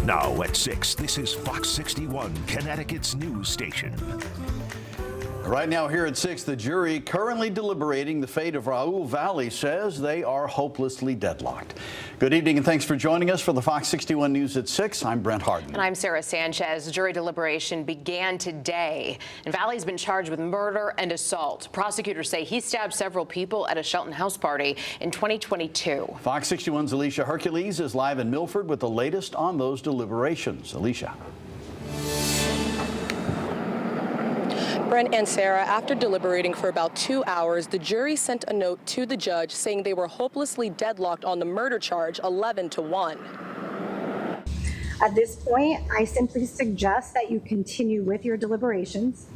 Now at 6, this is Fox 61, Connecticut's news station. Right now here at 6, the jury currently deliberating the fate of Raul Valley says they are hopelessly deadlocked. Good evening and thanks for joining us for the Fox 61 News at 6. I'm Brent Harden. And I'm Sarah Sanchez. Jury deliberation began today, and Valley's been charged with murder and assault. Prosecutors say he stabbed several people at a Shelton house party in 2022. Fox 61's Alicia Hercules is live in Milford with the latest on those deliberations. Alicia. Brent and Sarah, after deliberating for about 2 hours, the jury sent a note to the judge saying they were hopelessly deadlocked on the murder charge 11-1. At this point, I simply suggest that you continue with your deliberations.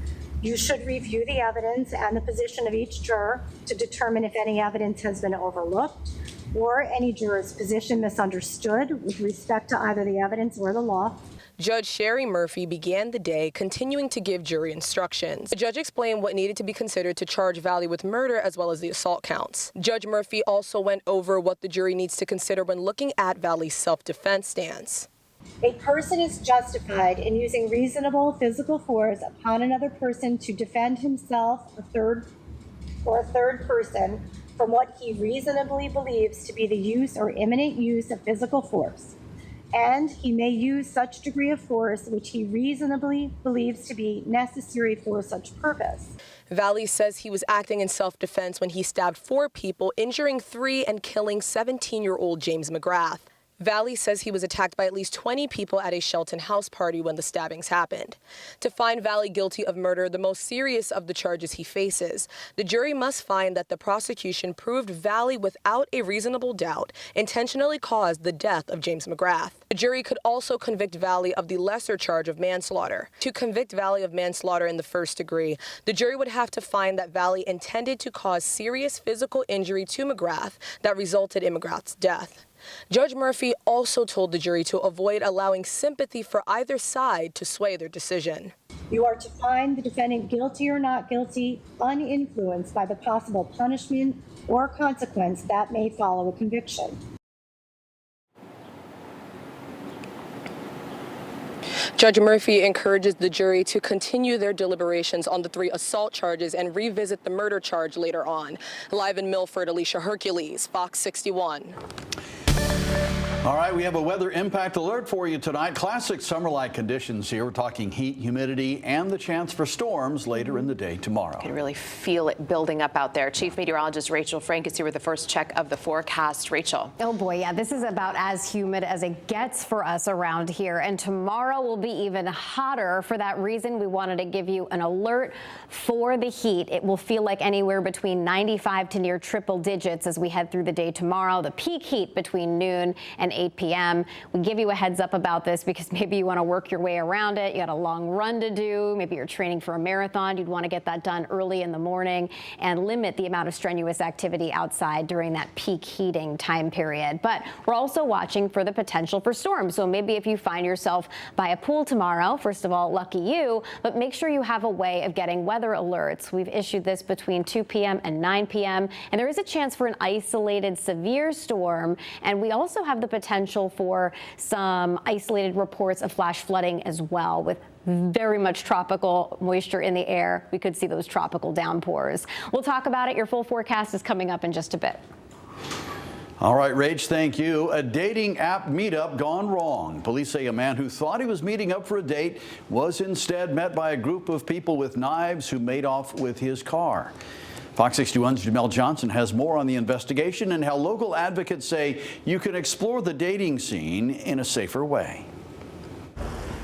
You should review the evidence and the position of each juror to determine if any evidence has been overlooked or any juror's position misunderstood with respect to either the evidence or the law. Judge Sherry Murphy began the day continuing to give jury instructions. The judge explained what needed to be considered to charge Valley with murder as well as the assault counts. Judge Murphy also went over what the jury needs to consider when looking at Valley's self-defense stance. A person is justified in using reasonable physical force upon another person to defend himself or a third person from what he reasonably believes to be the use or imminent use of physical force. And he may use such degree of force which he reasonably believes to be necessary for such purpose. Valley says he was acting in self-defense when he stabbed 4 people, injuring 3 and killing 17-year-old James McGrath. Valley says he was attacked by at least 20 people at a Shelton house party when the stabbings happened. To find Valley guilty of murder, the most serious of the charges he faces, the jury must find that the prosecution proved Valley without a reasonable doubt intentionally caused the death of James McGrath. The jury could also convict Valley of the lesser charge of manslaughter. To convict Valley of manslaughter in the first degree, the jury would have to find that Valley intended to cause serious physical injury to McGrath that resulted in McGrath's death. Judge Murphy also told the jury to avoid allowing sympathy for either side to sway their decision. You are to find the defendant guilty or not guilty, uninfluenced by the possible punishment or consequence that may follow a conviction. Judge Murphy encourages the jury to continue their deliberations on the 3 assault charges and revisit the murder charge later on. Live in Milford, Alicia Hercules, Fox 61. All right, we have a weather impact alert for you tonight. Classic summer-like conditions here. We're talking heat, humidity, and the chance for storms later in the day tomorrow. You can really feel it building up out there. Chief Meteorologist Rachel Frank is here with the first check of the forecast. Rachel. Oh boy, yeah, this is about as humid as it gets for us around here. And tomorrow will be even hotter. For that reason, we wanted to give you an alert for the heat. It will feel like anywhere between 95 to near triple digits as we head through the day tomorrow. The peak heat between noon and 8 p.m. We give you a heads up about this because maybe you want to work your way around it. You got a long run to do. Maybe you're training for a marathon. You'd want to get that done early in the morning and limit the amount of strenuous activity outside during that peak heating time period. But we're also watching for the potential for storms. So maybe if you find yourself by a pool tomorrow, first of all, lucky you, but make sure you have a way of getting weather alerts. We've issued this between 2 p.m. and 9 p.m. and there is a chance for an isolated severe storm. And we also have the potential for some isolated reports of flash flooding as well. With very much tropical moisture in the air, we could see those tropical downpours. We'll talk about it. Your full forecast is coming up in just a bit. All right, Rach, thank you. A dating app meetup gone wrong. Police say a man who thought he was meeting up for a date was instead met by a group of people with knives who made off with his car. Fox 61's Jamel Johnson has more on the investigation and how local advocates say you can explore the dating scene in a safer way.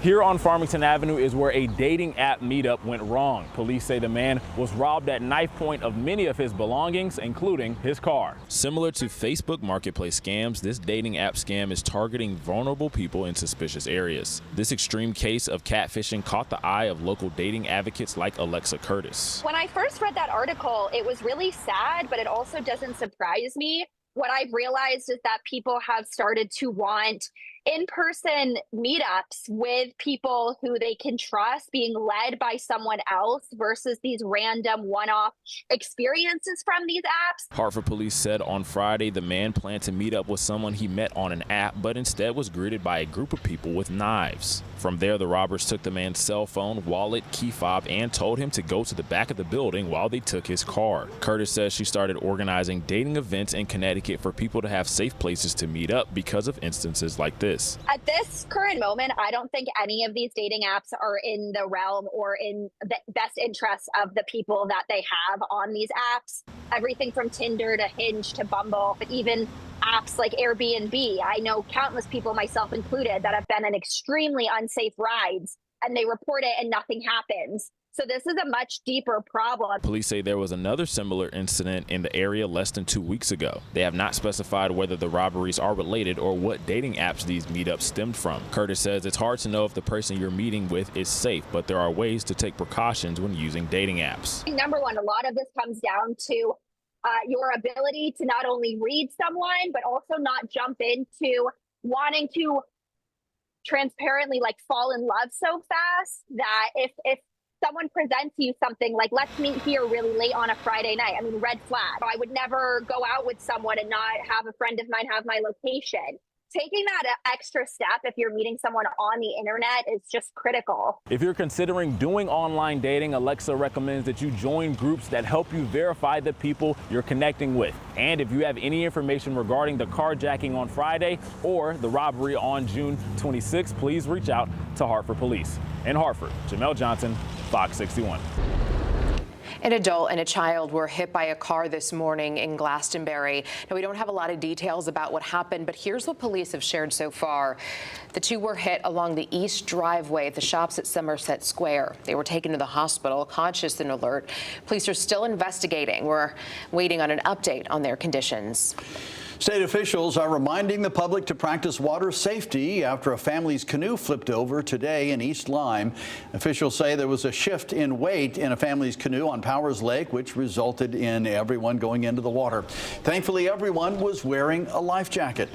Here on Farmington Avenue is where a dating app meetup went wrong. Police say the man was robbed at knife point of many of his belongings, including his car. Similar to Facebook Marketplace scams, this dating app scam is targeting vulnerable people in suspicious areas. This extreme case of catfishing caught the eye of local dating advocates like Alexa Curtis. When I first read that article, it was really sad, but it also doesn't surprise me. What I've realized is that people have started to want in-person meetups with people who they can trust, being led by someone else versus these random one-off experiences from these apps. Hartford police said on Friday the man planned to meet up with someone he met on an app, but instead was greeted by a group of people with knives. From there, the robbers took the man's cell phone, wallet, key fob, and told him to go to the back of the building while they took his car. Curtis says she started organizing dating events in Connecticut for people to have safe places to meet up because of instances like this. At this current moment, I don't think any of these dating apps are in the realm or in the best interests of the people that they have on these apps. Everything from Tinder to Hinge to Bumble, but even apps like Airbnb. I know countless people, myself included, that have been in extremely unsafe rides, and they report it and nothing happens. So this is a much deeper problem. Police say there was another similar incident in the area less than 2 weeks ago. They have not specified whether the robberies are related or what dating apps these meetups stemmed from. Curtis says it's hard to know if the person you're meeting with is safe, but there are ways to take precautions when using dating apps. Number one, a lot of this comes down to your ability to not only read someone, but also not jump into wanting to transparently fall in love so fast that if someone presents you something like, let's meet here really late on a Friday night, I mean, red flag. I would never go out with someone and not have a friend of mine have my location. Taking that extra step if you're meeting someone on the internet is just critical. If you're considering doing online dating, Alexa recommends that you join groups that help you verify the people you're connecting with. And if you have any information regarding the carjacking on Friday or the robbery on June 26, please reach out to Hartford Police. In Hartford, Jamel Johnson, Fox 61. An adult and a child were hit by a car this morning in Glastonbury. Now, we don't have a lot of details about what happened, but here's what police have shared so far. The two were hit along the east driveway at the shops at Somerset Square. They were taken to the hospital, conscious and alert. Police are still investigating. We're waiting on an update on their conditions. State officials are reminding the public to practice water safety after a family's canoe flipped over today in East Lyme. Officials say there was a shift in weight in a family's canoe on Powers Lake, which resulted in everyone going into the water. Thankfully, everyone was wearing a life jacket.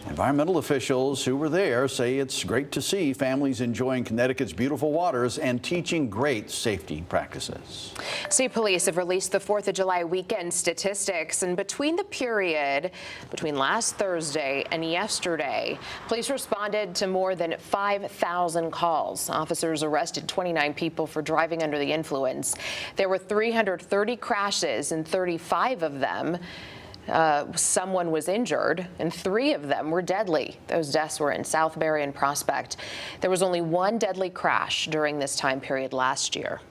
Environmental officials who were there say it's great to see families enjoying Connecticut's beautiful waters and teaching great safety practices. State police have released the 4th of July weekend statistics, and between the period between last Thursday and yesterday, police responded to more than 5,000 calls. Officers arrested 29 people for driving under the influence. There were 330 crashes, and 35 of them someone was injured, and 3 of them were deadly. Those deaths were in Southbury and Prospect. There was only 1 deadly crash during this time period last year.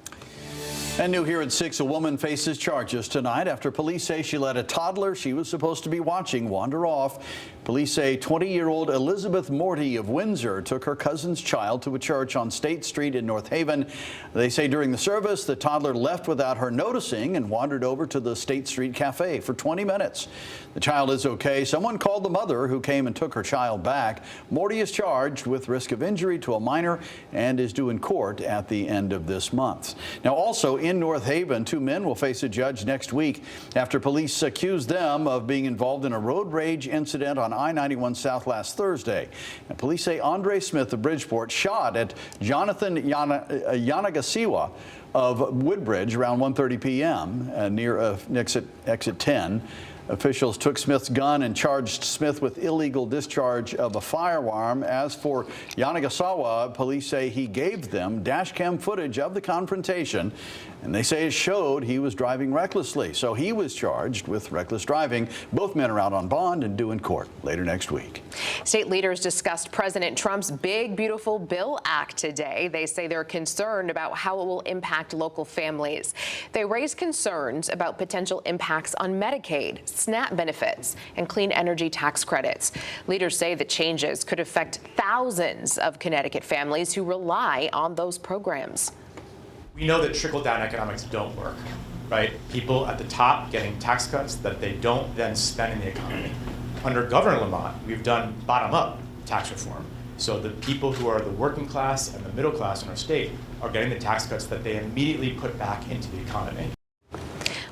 And new here at 6, a woman faces charges tonight after police say she let a toddler she was supposed to be watching wander off. Police say 20-year-old Elizabeth Morty of Windsor took her cousin's child to a church on State Street in North Haven. They say during the service, the toddler left without her noticing and wandered over to the State Street Cafe for 20 minutes. The child is okay. Someone called the mother, who came and took her child back. Morty is charged with risk of injury to a minor and is due in court at the end of this month. Now, also in North Haven, 2 men will face a judge next week after police accused them of being involved in a road rage incident on I-91 South last Thursday. And police say Andre Smith of Bridgeport shot at Jonathan Yanagasiwa of Woodbridge around 1:30 p.m. Near exit 10. Officials took Smith's gun and charged Smith with illegal discharge of a firearm. As for Yanagasawa, police say he gave them dash cam footage of the confrontation, and they say it showed he was driving recklessly. So he was charged with reckless driving. Both men are out on bond and due in court later next week. State leaders discussed President Trump's Big Beautiful Bill Act today. They say they're concerned about how it will impact local families. They raised concerns about potential impacts on Medicaid, SNAP benefits, and clean energy tax credits. Leaders say the changes could affect thousands of Connecticut families who rely on those programs. We know that trickle-down economics don't work, right? People at the top getting tax cuts that they don't then spend in the economy. Under Governor Lamont, we've done bottom-up tax reform. So the people who are the working class and the middle class in our state are getting the tax cuts that they immediately put back into the economy.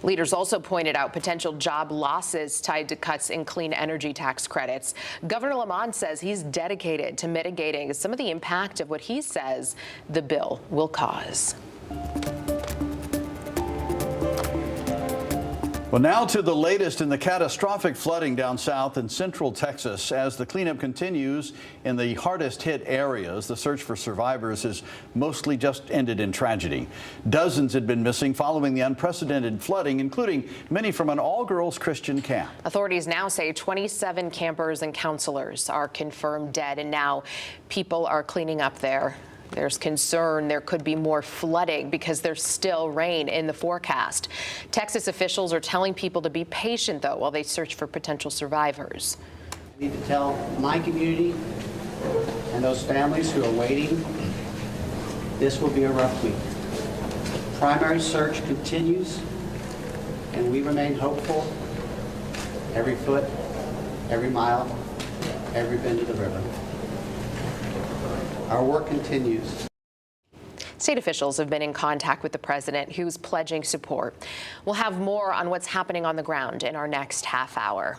Leaders also pointed out potential job losses tied to cuts in clean energy tax credits. Governor Lamont says he's dedicated to mitigating some of the impact of what he says the bill will cause. Well, now to the latest in the catastrophic flooding down south in central Texas. As the cleanup continues in the hardest hit areas, the search for survivors has mostly just ended in tragedy. Dozens had been missing following the unprecedented flooding, including many from an all-girls Christian camp. Authorities now say 27 campers and counselors are confirmed dead, and now people are cleaning up there. There's concern there could be more flooding because there's still rain in the forecast. Texas officials are telling people to be patient, though, while they search for potential survivors. I need to tell my community and those families who are waiting, this will be a rough week. Primary search continues, and we remain hopeful every foot, every mile, every bend of the river. Our work continues. State officials have been in contact with the president, who's pledging support. We'll have more on what's happening on the ground in our next half hour.